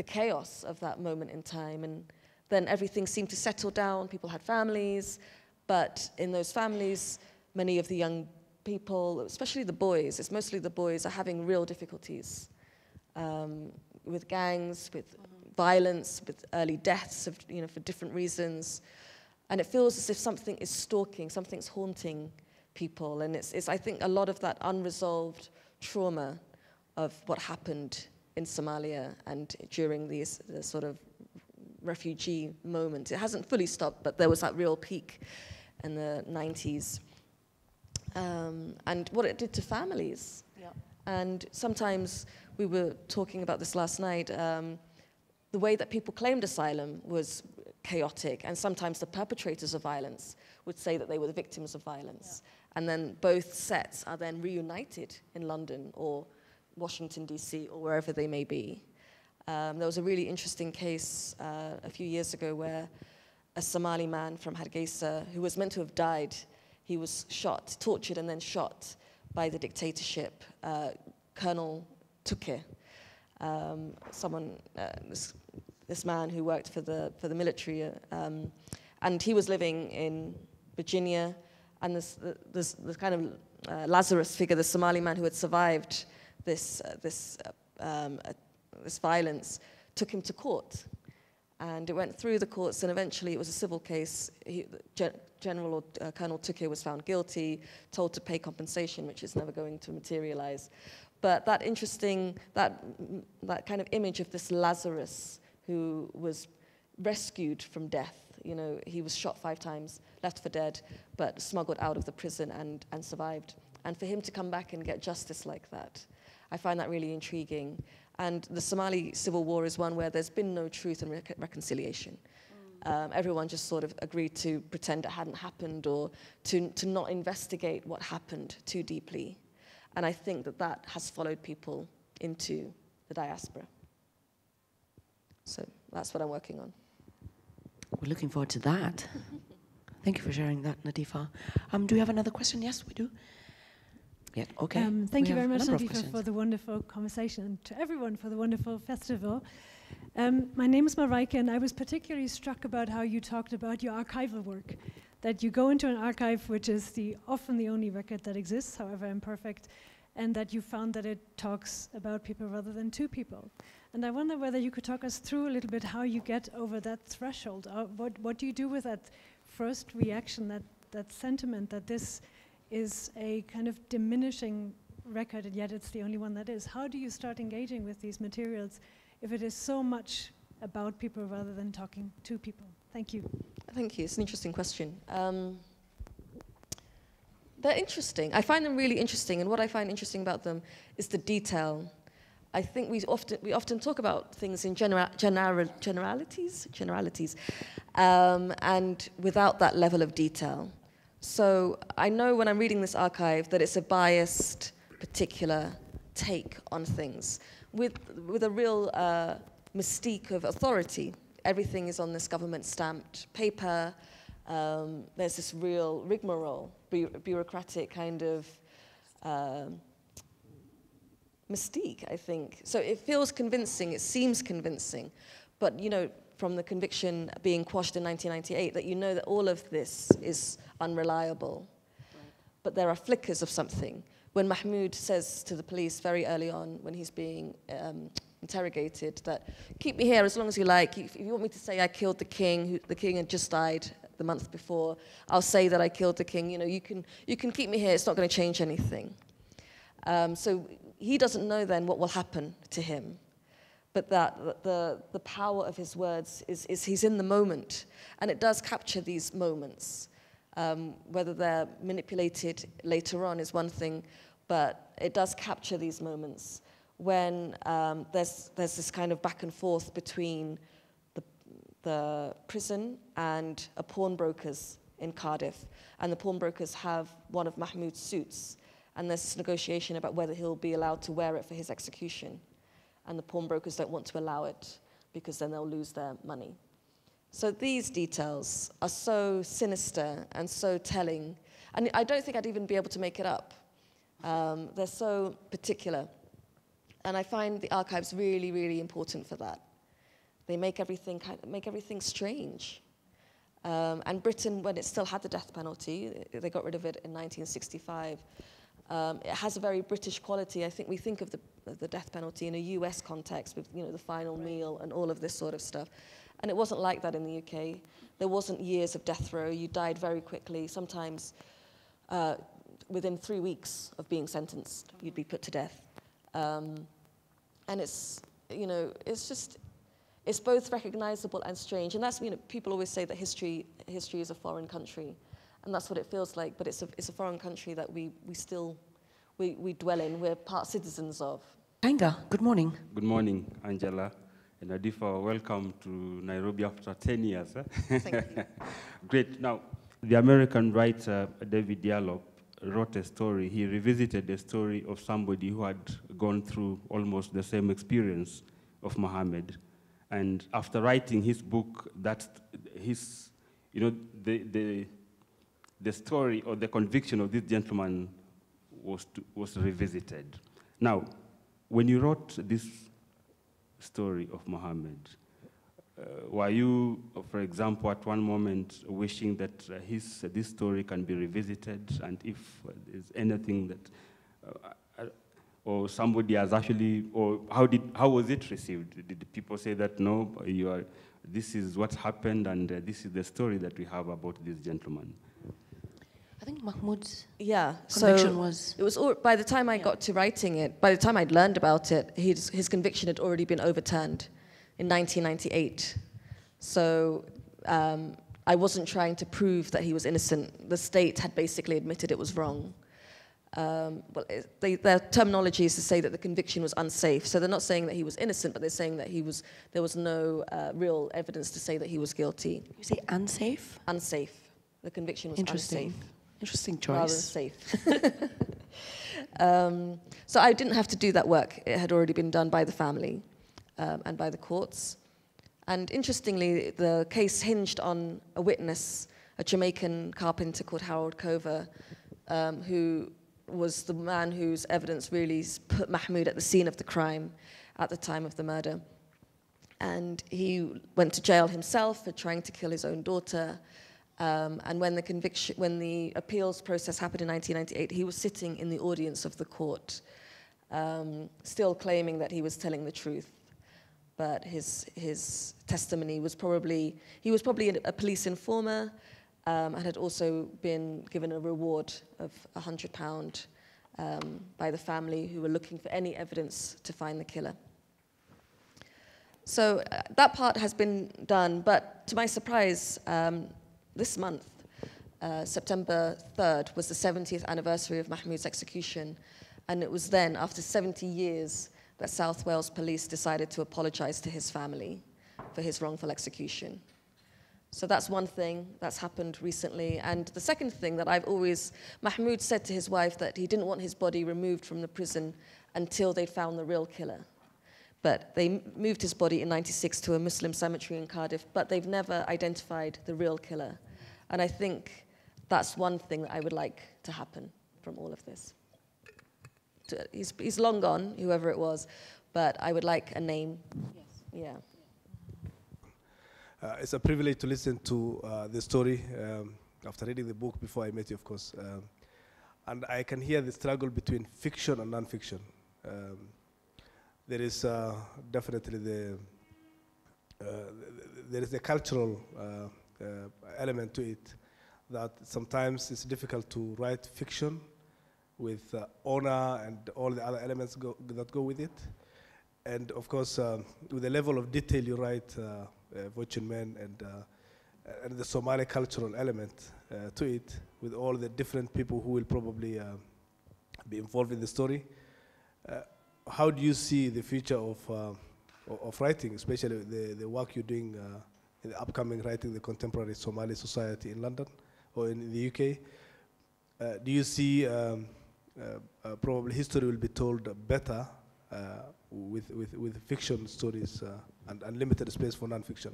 chaos of that moment in time. And then everything seemed to settle down. People had families, but in those families, many of the young people, especially the boys, it's mostly the boys, are having real difficulties with gangs, with violence, with early deaths, for different reasons. And it feels as if something is stalking, something's haunting people. And it's I think, a lot of that unresolved trauma of what happened in Somalia and during the sort of refugee moment. It hasn't fully stopped, but there was that real peak in the 90s. And what it did to families. Yep. And sometimes, we were talking about this last night, the way that people claimed asylum was chaotic, and sometimes the perpetrators of violence would say that they were the victims of violence. Yeah. And then both sets are then reunited in London or Washington, D.C., or wherever they may be. There was a really interesting case a few years ago where a Somali man from Hargeisa, who was meant to have died, he was shot, tortured and then shot by the dictatorship, Colonel Tuke, this man who worked for the military, and he was living in Virginia, and this kind of Lazarus figure, the Somali man who had survived this violence, took him to court. And it went through the courts, and eventually it was a civil case. General Colonel Tuke was found guilty, told to pay compensation, which is never going to materialize. But that kind of image of this Lazarus who was rescued from death, you know, he was shot 5 times, left for dead, but smuggled out of the prison and survived. And for him to come back and get justice like that, I find that really intriguing. And the Somali civil war is one where there's been no truth and reconciliation. Everyone just sort of agreed to pretend it hadn't happened, or to not investigate what happened too deeply. And I think that has followed people into the diaspora. So that's what I'm working on. We're looking forward to that. Thank you for sharing that, Nadifa. Do we have another question? Yes, we do. Yeah, okay. Thank you very much, Nadifa, for the wonderful conversation, and to everyone for the wonderful festival. My name is Mareike, and I was particularly struck about how you talked about your archival work, that you go into an archive which is often the only record that exists, however imperfect, and that you found that it talks about people rather than to people. And I wonder whether you could talk us through a little bit how you get over that threshold. What do you do with that first reaction, that sentiment that this is a kind of diminishing record, and yet it's the only one that is? How do you start engaging with these materials if it is so much about people rather than talking to people? Thank you. Thank you. It's an interesting question. They're interesting. I find them really interesting, and what I find interesting about them is the detail I think we often talk about things in generalities, and without that level of detail. So I know when I'm reading this archive that it's a biased, particular take on things with a real mystique of authority. Everything is on this government-stamped paper. There's this real rigmarole, bureaucratic kind of mystique, I think. So it feels convincing, it seems convincing, but you know, from the conviction being quashed in 1998, that you know that all of this is unreliable. Right. But there are flickers of something. When Mahmoud says to the police very early on, when he's being interrogated, that keep me here as long as you like. If you want me to say I killed the king had just died the month before, I'll say that I killed the king. You know, you can keep me here. It's not going to change anything. So he doesn't know then what will happen to him, but that the power of his words is he's in the moment, and it does capture these moments. Whether they're manipulated later on is one thing, but it does capture these moments when there's this kind of back and forth between the prison and a pawnbrokers in Cardiff, and the pawnbrokers have one of Mahmoud's suits, and there's this negotiation about whether he'll be allowed to wear it for his execution, and the pawnbrokers don't want to allow it because then they'll lose their money. So these details are so sinister and so telling, and I don't think I'd even be able to make it up. They're so particular, and I find the archives really, really important for that. They make everything strange. And Britain, when it still had the death penalty, they got rid of it in 1965. It has a very British quality. I think we think of the death penalty in a US context with, you know, the final meal and all of this sort of stuff. And it wasn't like that in the UK. There wasn't years of death row. You died very quickly. Sometimes within 3 weeks of being sentenced, you'd be put to death. And it's, you know, it's both recognizable and strange. And that's, you know, people always say that history is a foreign country. And that's what it feels like. But it's a foreign country that we still dwell in. We're part citizens of. Ainga, good morning. Good morning, Angela. And Nadifa, welcome to Nairobi after 10 years. Thank you. Great. Now, the American writer David Yallop wrote a story. He revisited the story of somebody who had gone through almost the same experience of Mohammed. And after writing his book, the story or the conviction of this gentleman was revisited. Now, when you wrote this story of Mohammed, were you, for example, at one moment wishing that this story can be revisited, and if there's anything that, or somebody has actually, or how was it received? Did people say that no, this is what happened, and this is the story that we have about this gentleman? I think Mahmoud's conviction was... It was by the time I got to writing it, by the time I'd learned about it, his conviction had already been overturned in 1998. So I wasn't trying to prove that he was innocent. The state had basically admitted it was wrong. Their terminology is to say that the conviction was unsafe. So they're not saying that he was innocent, but they're saying that there was no real evidence to say that he was guilty. You say unsafe? Unsafe. The conviction was unsafe. Interesting choice. Rather safe. So I didn't have to do that work. It had already been done by the family and by the courts. And interestingly, the case hinged on a witness, a Jamaican carpenter called Harold Cover, who was the man whose evidence really put Mahmoud at the scene of the crime at the time of the murder. And he went to jail himself for trying to kill his own daughter. And when the appeals process happened in 1998, he was sitting in the audience of the court, still claiming that he was telling the truth. But his testimony was he was probably a police informer, and had also been given a reward of £100 by the family, who were looking for any evidence to find the killer. So that part has been done, but to my surprise, this month, September 3rd, was the 70th anniversary of Mahmoud's execution. And it was then, after 70 years, that South Wales police decided to apologize to his family for his wrongful execution. So that's one thing that's happened recently. And the second thing that Mahmoud said to his wife that he didn't want his body removed from the prison until they'd found the real killer. But they moved his body in '96 to a Muslim cemetery in Cardiff, but they've never identified the real killer. And I think that's one thing that I would like to happen from all of this. He's long gone, whoever it was, but I would like a name. Yes. Yeah. It's a privilege to listen to the story after reading the book before I met you, of course. And I can hear the struggle between fiction and non-fiction. There is definitely there is a cultural element to it that sometimes it's difficult to write fiction with honor and all the other elements that go with it. And of course, with the level of detail you write, Watching Men and the Somali cultural element to it, with all the different people who will probably be involved in the story. How do you see the future of writing, especially the work you're doing in the upcoming Writing the Contemporary Somali Society in London or in the UK? Do you see probably history will be told better with fiction stories and limited space for non-fiction?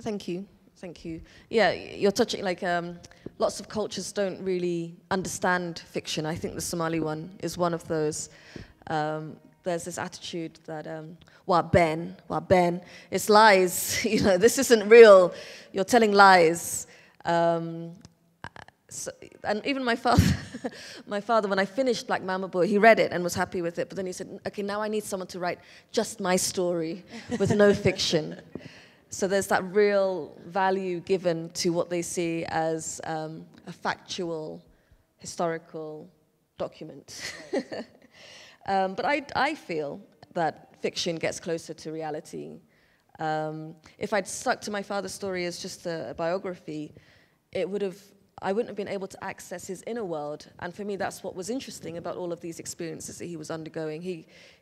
Thank you. Thank you. Yeah, you're touching, like, lots of cultures don't really understand fiction. I think the Somali one is one of those. There's this attitude that, wa ben, it's lies. You know, this isn't real. You're telling lies. So, and even my father, when I finished Black Mama Boy, he read it and was happy with it. But then he said, okay, now I need someone to write just my story with no fiction. So there's that real value given to what they see as a factual, historical document. But I feel that fiction gets closer to reality. If I'd stuck to my father's story as just a biography, I wouldn't have been able to access his inner world. And for me, that's what was interesting about all of these experiences that he was undergoing.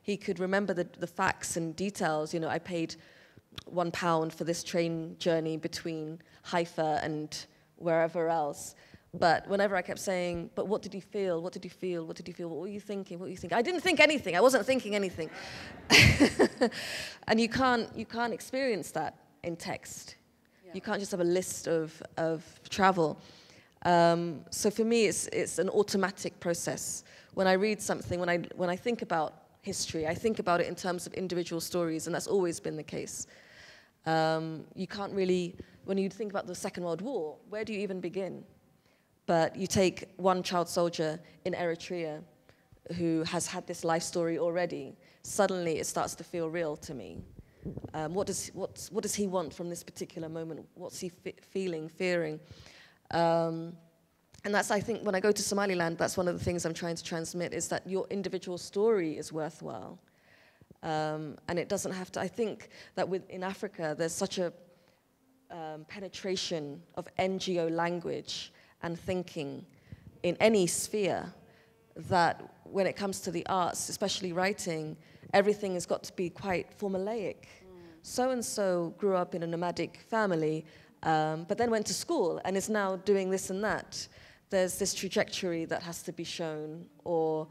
He could remember the facts and details. You know, I paid £1 for this train journey between Haifa and wherever else. But whenever I kept saying, but what did you feel? What did you feel? What did you feel? What were you thinking? What were you thinking? I didn't think anything. I wasn't thinking anything. And you can't experience that in text. Yeah. You can't just have a list of travel. So for me, it's an automatic process. When I read something, when I think about history, I think about it in terms of individual stories, and that's always been the case. You can't really, when you think about the Second World War, where do you even begin? But you take one child soldier in Eritrea who has had this life story already, suddenly it starts to feel real to me. What does he want from this particular moment? What's he feeling, fearing? And that's, I think, when I go to Somaliland, that's one of the things I'm trying to transmit, is that your individual story is worthwhile. And it doesn't have to, I think that in Africa, there's such a penetration of NGO language and thinking in any sphere that when it comes to the arts, especially writing, everything has got to be quite formulaic. So-and-so grew up in a nomadic family, but then went to school and is now doing this and that. There's this trajectory that has to be shown, or,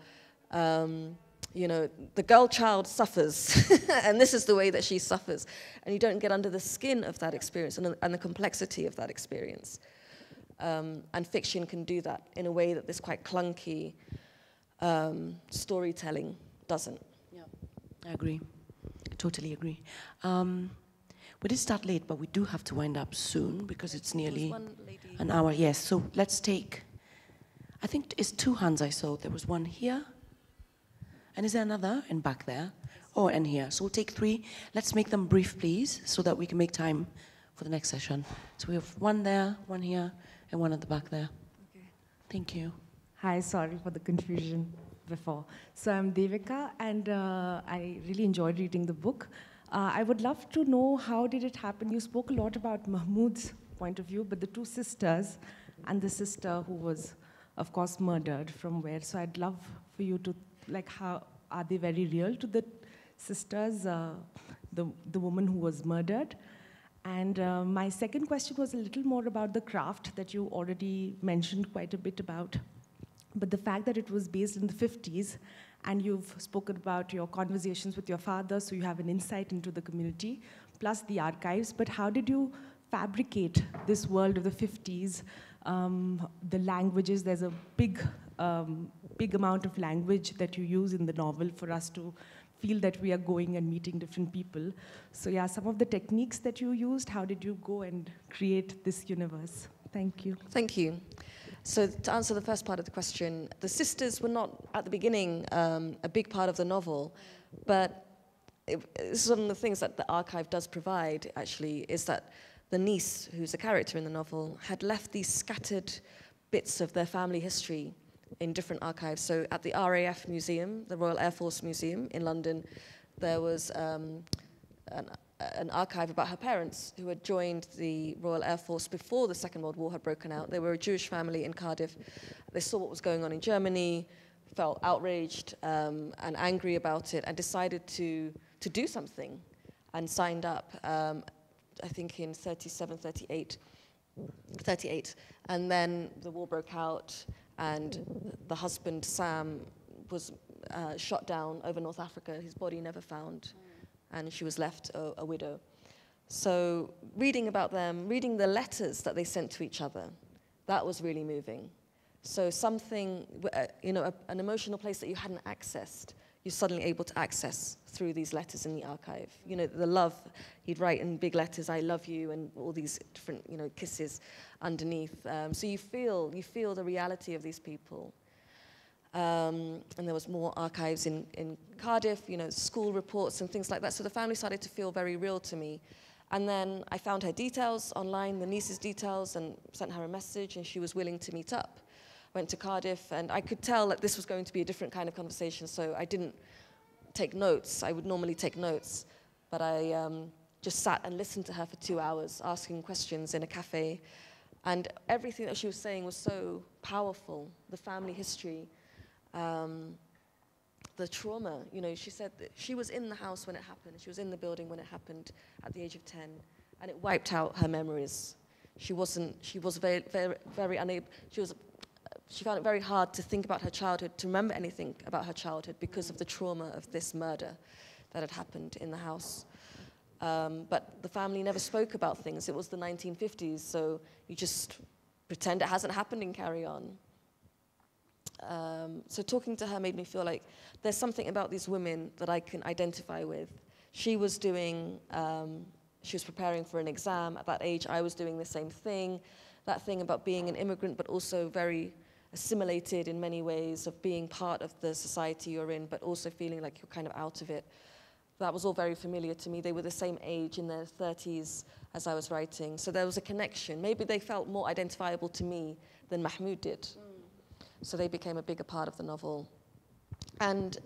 you know, the girl child suffers, and this is the way that she suffers. And you don't get under the skin of that experience and the complexity of that experience. And fiction can do that in a way that this quite clunky storytelling doesn't. Yeah, I agree. I totally agree. We did start late, but we do have to wind up soon because it's nearly an hour. Yes, so let's take, I think it's 2 hands I saw. There was one here. And is there another? And back there. Oh, and here. So we'll take 3. Let's make them brief, please, so that we can make time for the next session. So we have one there, one here, and one at the back there. Okay. Thank you. Hi, sorry for the confusion before. So I'm Devika, and I really enjoyed reading the book. I would love to know, how did it happen? You spoke a lot about Mahmoud's point of view, but the 2 sisters and the sister who was, of course, murdered, from where? So I'd love for you to, like, how, are they very real to the sisters, the woman who was murdered? And my second question was a little more about the craft that you already mentioned quite a bit about. But the fact that it was based in the 50s, and you've spoken about your conversations with your father, so you have an insight into the community, plus the archives. But how did you fabricate this world of the 50s? The languages, there's a big amount of language that you use in the novel for us to feel that we are going and meeting different people. So yeah, some of the techniques that you used, how did you go and create this universe? Thank you. Thank you. So to answer the first part of the question, the sisters were not, at the beginning, a big part of the novel, but this is one of the things that the archive does provide, actually, is that the niece, who's a character in the novel, had left these scattered bits of their family history in different archives. So at the RAF Museum, the Royal Air Force Museum in London, there was an archive about her parents who had joined the Royal Air Force before the Second World War had broken out. They were a Jewish family in Cardiff. They saw what was going on in Germany, felt outraged and angry about it, and decided to do something, and signed up, I think in 38. And then the war broke out, and the husband, Sam, was shot down over North Africa, his body never found, and she was left a widow. So reading about them, reading the letters that they sent to each other, that was really moving. So something, an emotional place that you hadn't accessed, you're suddenly able to access through these letters in the archive. The love, he'd write in big letters, "I love you," and all these different, kisses underneath. So you feel the reality of these people. And there was more archives in Cardiff, school reports and things like that. So the family started to feel very real to me. And then I found her details online, the niece's details, and sent her a message, and she was willing to meet up. Went to Cardiff, and I could tell that this was going to be a different kind of conversation, so I didn't take notes. I would normally take notes, but I just sat and listened to her for 2 hours, asking questions in a cafe, and everything that she was saying was so powerful. The family history, the trauma. She said that she was in the house when it happened. She was in the building when it happened at the age of 10, and it wiped out her memories. She was very, very, very unable. She found it very hard to think about her childhood, to remember anything about her childhood because of the trauma of this murder that had happened in the house. But the family never spoke about things. It was the 1950s, so you just pretend it hasn't happened and carry on. So talking to her made me feel like there's something about these women that I can identify with. She was preparing for an exam. At that age, I was doing the same thing. That thing about being an immigrant, but also very assimilated in many ways, of being part of the society you're in, but also feeling like you're kind of out of it. That was all very familiar to me. They were the same age, in their 30s, as I was writing. So there was a connection. Maybe they felt more identifiable to me than Mahmoud did. So they became a bigger part of the novel. And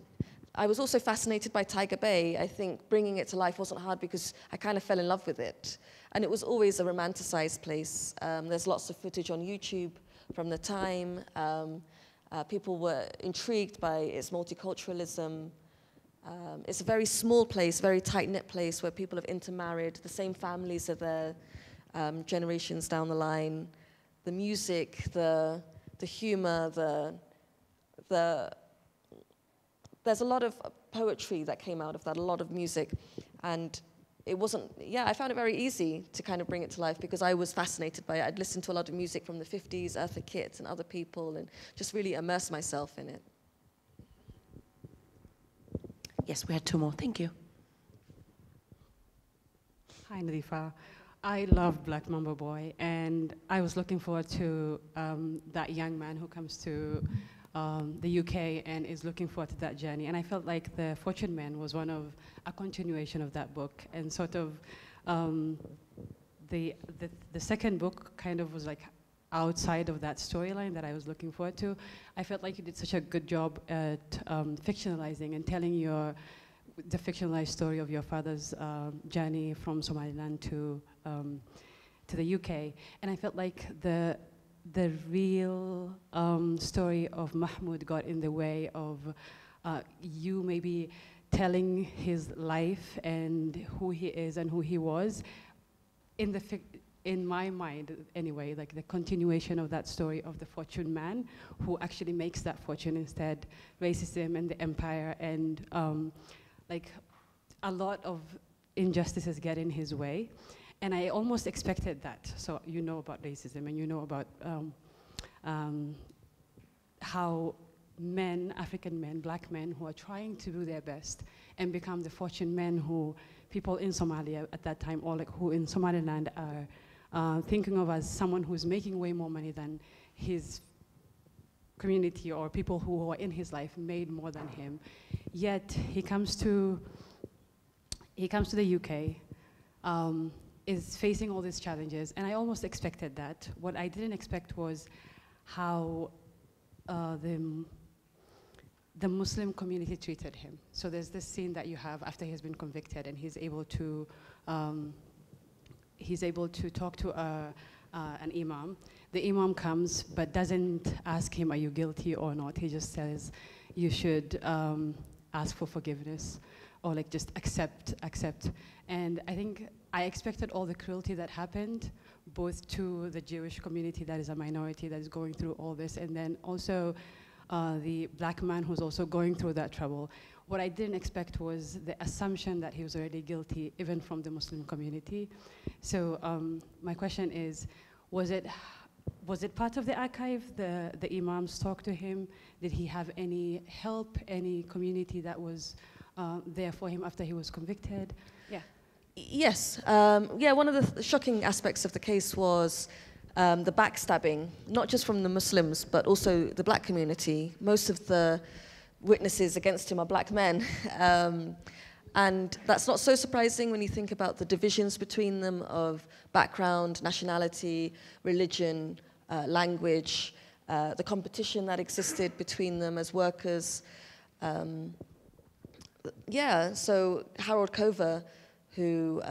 I was also fascinated by Tiger Bay. I think bringing it to life wasn't hard because I kind of fell in love with it. And it was always a romanticized place. There's lots of footage on YouTube from the time. People were intrigued by its multiculturalism. It's a very small place, very tight-knit place where people have intermarried. The same families are there generations down the line. The music, the humor, there's a lot of poetry that came out of that, a lot of music. And it wasn't, I found it very easy to kind of bring it to life because I was fascinated by it. I'd listened to a lot of music from the 50s, Eartha Kitt and other people, and just really immerse myself in it. Yes, we had 2 more. Thank you. Hi, Nadifa. I love Black Mamba Boy, and I was looking forward to that young man who comes to the UK and is looking forward to that journey. And I felt like The Fortune Man was a continuation of that book, and sort of the second book kind of was like outside of that storyline that I was looking forward to. I felt like you did such a good job at fictionalizing and telling the fictionalized story of your father's journey from Somaliland to the UK. And I felt like the real story of Mahmoud got in the way of you maybe telling his life and who he is and who he was, in my mind anyway, like the continuation of that story of the fortune man who actually makes that fortune instead, racism and the empire and like a lot of injustices get in his way. And I almost expected that. So you know about racism and you know about how men, African men, black men who are trying to do their best and become the fortune men who people in Somalia at that time, or like who in Somaliland are thinking of as someone who's making way more money than his community or people who are in his life made more than him. Yet he comes to the UK, is facing all these challenges, and I almost expected that. What I didn't expect was how the Muslim community treated him. So there's this scene that you have after he's been convicted, and he's able to talk to an imam. The imam comes, but doesn't ask him, are you guilty or not? He just says, you should ask for forgiveness, or like just accept. And I think I expected all the cruelty that happened, both to the Jewish community that is a minority that is going through all this, and then also the black man who's also going through that trouble. What I didn't expect was the assumption that he was already guilty, even from the Muslim community. So my question is, was it part of the archive? The imams talked to him? Did he have any help, any community that was there for him after he was convicted? Yeah. Yes. Yeah, one of the shocking aspects of the case was the backstabbing, not just from the Muslims, but also the black community. Most of the witnesses against him are black men. And that's not so surprising when you think about the divisions between them of background, nationality, religion, language, the competition that existed between them as workers. Yeah, so Harold Cover, who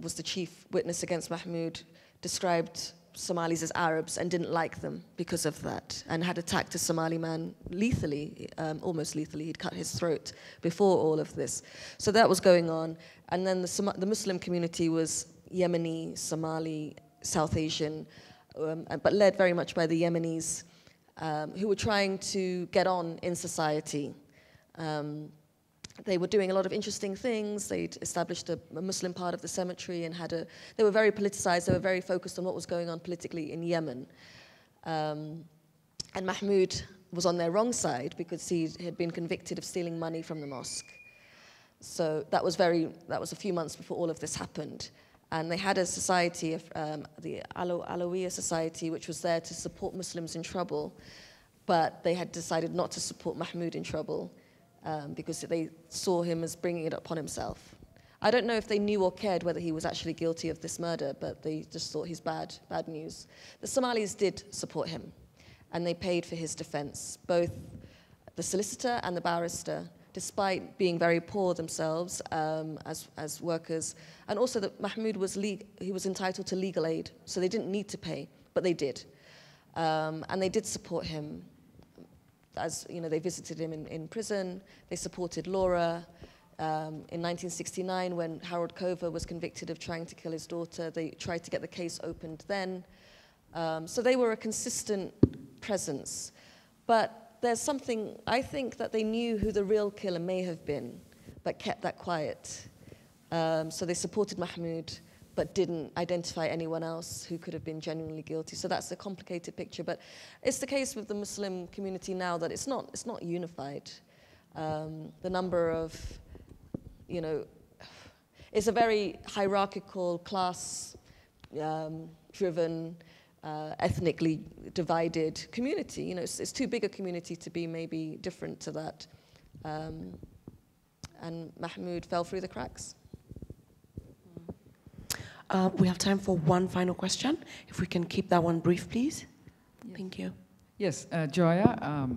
was the chief witness against Mahmoud, described Somalis as Arabs and didn't like them because of that, and had attacked a Somali man lethally, almost lethally. He'd cut his throat before all of this. So that was going on. And then the Muslim community was Yemeni, Somali, South Asian, but led very much by the Yemenis, who were trying to get on in society. They were doing a lot of interesting things. They'd established a Muslim part of the cemetery and they were very politicized. They were very focused on what was going on politically in Yemen. And Mahmoud was on their wrong side because he had been convicted of stealing money from the mosque. So that was a few months before all of this happened. And they had a society, the Alawiya Society, which was there to support Muslims in trouble. But they had decided not to support Mahmoud in trouble. Because they saw him as bringing it upon himself. I don't know if they knew or cared whether he was actually guilty of this murder, but they just thought he's bad news. The Somalis did support him, and they paid for his defense, both the solicitor and the barrister, despite being very poor themselves as workers. And also that Mahmoud he was entitled to legal aid, so they didn't need to pay, but they did. And they did support him. As you know, they visited him in prison. They supported Laura. In 1969, when Harold Cover was convicted of trying to kill his daughter, they tried to get the case opened then. So they were a consistent presence. But there's something, I think that they knew who the real killer may have been, but kept that quiet. So they supported Mahmoud, but didn't identify anyone else who could have been genuinely guilty. So that's a complicated picture. But it's the case with the Muslim community now that it's not unified. The number of, it's a very hierarchical, class-driven, ethnically divided community. It's too big a community to be maybe different to that. And Mahmoud fell through the cracks. We have time for one final question. If we can keep that one brief, please. Yes. Thank you. Yes, Joya,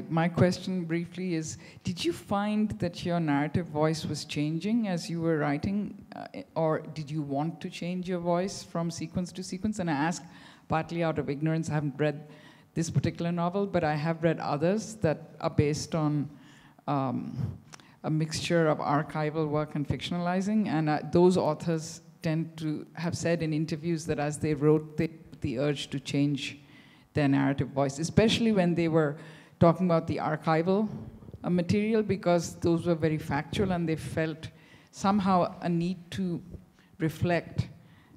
my question briefly is, did you find that your narrative voice was changing as you were writing, or did you want to change your voice from sequence to sequence? And I ask partly out of ignorance. I haven't read this particular novel, but I have read others that are based on a mixture of archival work and fictionalizing, and those authors tend to have said in interviews that as they wrote, they had the urge to change their narrative voice, especially when they were talking about the archival material, because those were very factual and they felt somehow a need to reflect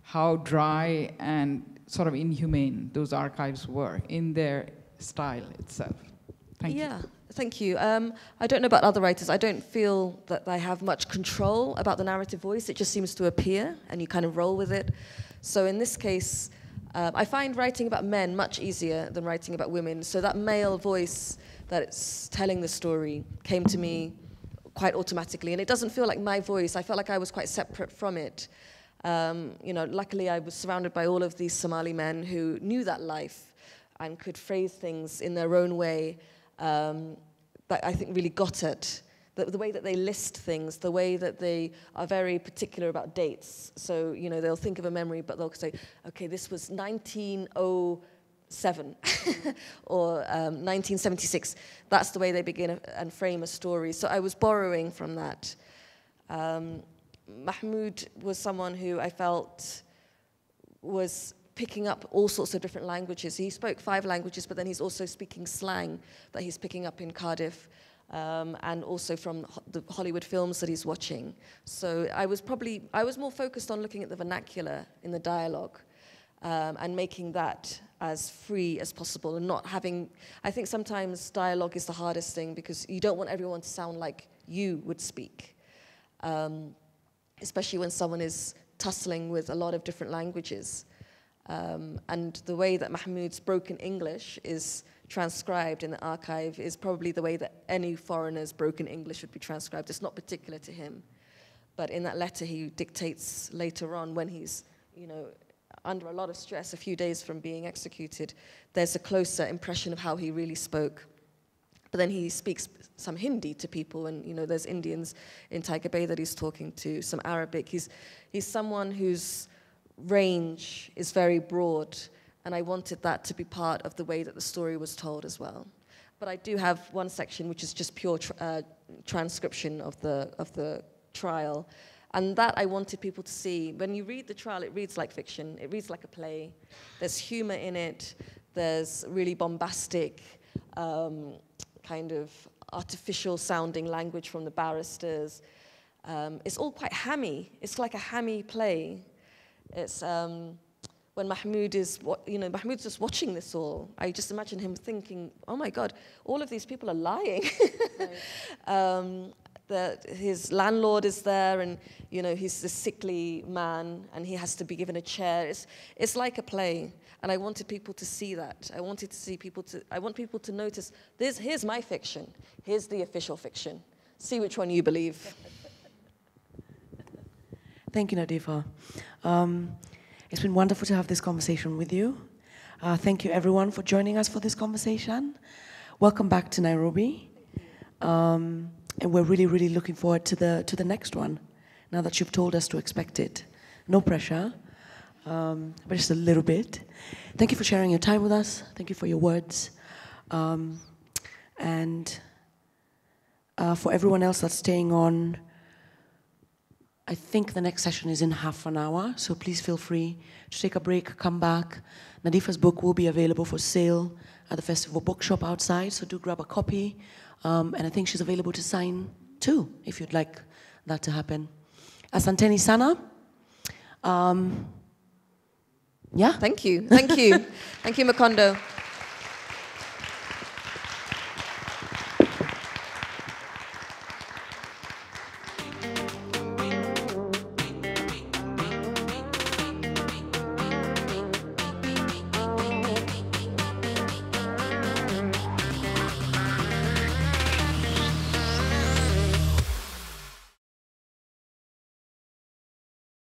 how dry and sort of inhumane those archives were in their style itself. Thank you. Yeah, thank you. I don't know about other writers. I don't feel that I have much control about the narrative voice. It just seems to appear and you kind of roll with it. So in this case, I find writing about men much easier than writing about women. So that male voice that's telling the story came to me quite automatically. And it doesn't feel like my voice. I felt like I was quite separate from it. You know, luckily I was surrounded by all of these Somali men who knew that life and could phrase things in their own way that I think really got it. The way that they list things, the way that they are very particular about dates. So, you know, they'll think of a memory, but they'll say, okay, this was 1907 or 1976. That's the way they begin and frame a story. So I was borrowing from that. Mahmoud was someone who I felt was picking up all sorts of different languages. He spoke 5 languages, but then he's also speaking slang that he's picking up in Cardiff. And also from the Hollywood films that he's watching. So I was more focused on looking at the vernacular in the dialogue and making that as free as possible and not having, I think sometimes dialogue is the hardest thing because you don't want everyone to sound like you would speak, especially when someone is tussling with a lot of different languages. And the way that Mahmoud's broken English is transcribed in the archive is probably the way that any foreigner's broken English would be transcribed. It's not particular to him. But in that letter he dictates later on when he's, you know, under a lot of stress a few days from being executed, there's a closer impression of how he really spoke. But then he speaks some Hindi to people and, you know, there's Indians in Tiger Bay that he's talking to, some Arabic. He's someone whose range is very broad. And I wanted that to be part of the way that the story was told as well. But I do have one section which is just pure transcription of the trial. And that I wanted people to see. When you read the trial, it reads like fiction. It reads like a play. There's humor in it. There's really bombastic, kind of artificial sounding language from the barristers. It's all quite hammy. It's like a hammy play. It's... when Mahmoud is, Mahmoud's just watching this all, I just imagine him thinking, oh my God, all of these people are lying. Right. His landlord is there and, you know, he's a sickly man and he has to be given a chair. It's like a play. And I wanted people to see that. I want people to notice, here's my fiction. Here's the official fiction. See which one you believe. Thank you, Nadifa. It's been wonderful to have this conversation with you. Thank you, everyone, for joining us for this conversation. Welcome back to Nairobi. And we're really, really looking forward to the next one, now that you've told us to expect it. No pressure, but just a little bit. Thank you for sharing your time with us. Thank you for your words. And for everyone else that's staying on, I think the next session is in half an hour, so please feel free to take a break, come back. Nadifa's book will be available for sale at the Festival Bookshop outside, so do grab a copy. And I think she's available to sign too, if you'd like that to happen. Asanteni sana. Yeah? Thank you. Thank you. Thank you, Macondo.